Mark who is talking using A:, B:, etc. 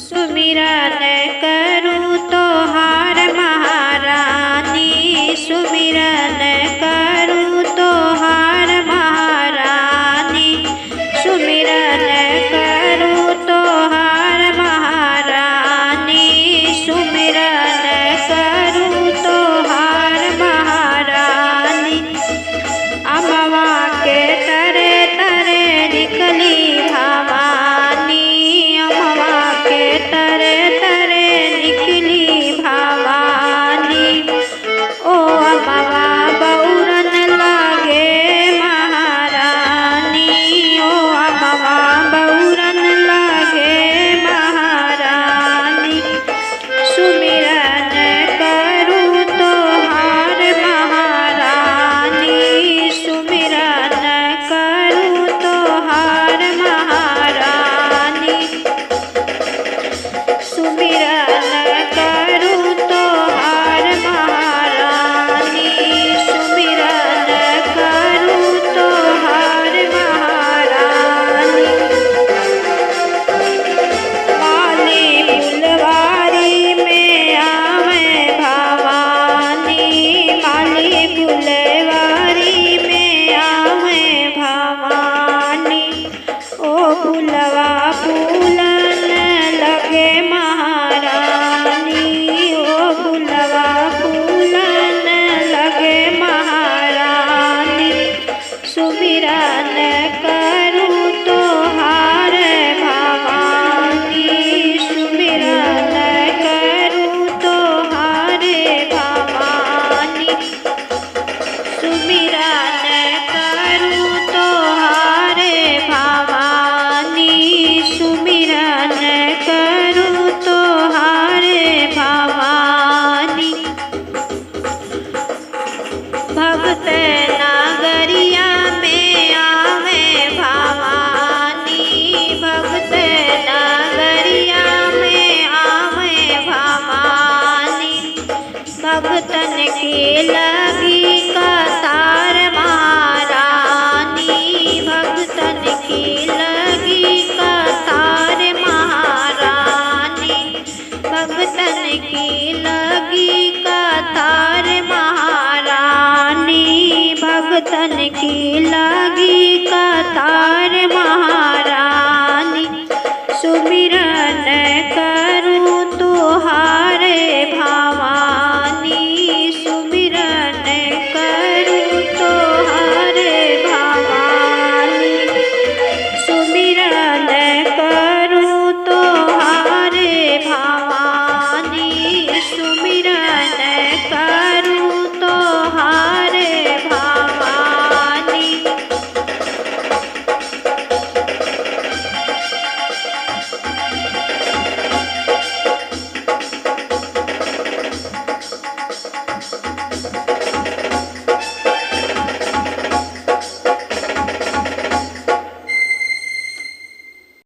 A: सुमिरन करूँ तो हार महारानी, सुमिरन करूँ तो हार महारानी, सुमिरन करूँ तो हार महारानी, सुमिरन करूँ तो हार महारानी। अमवा के तरे तरे निकली भवानी, अमवा के तरे तरे निकली भवानी। ओ अमवा बउरन लागे महारानी, ओ अमवा बउरन लागे महारानी। सुमिरन करूँ तो हार महारानी, सुमिरन करूँ तो हार महारानी, सुमिरन करूँ तो हार महारानी, सुमिरन करूँ तो हार महारानी। माली फुलवारी में आवे भवानी, माली फुलवारी में आवे भवानी। ओ फुलवा फूलन लगे महारानी, ओ फुलवा फूलन लगे महारानी। सुमिरन करूँ तो हार भवानी, सुमिरन करूँ तो हार भवानी, सुमिरन करूँ तो हार भवानी, सुमिरन करूँ तो हार भवानी। भक्त नागरिया में आवे भवानी, भक्त नागरिया में आवे भवानी। भक्तन के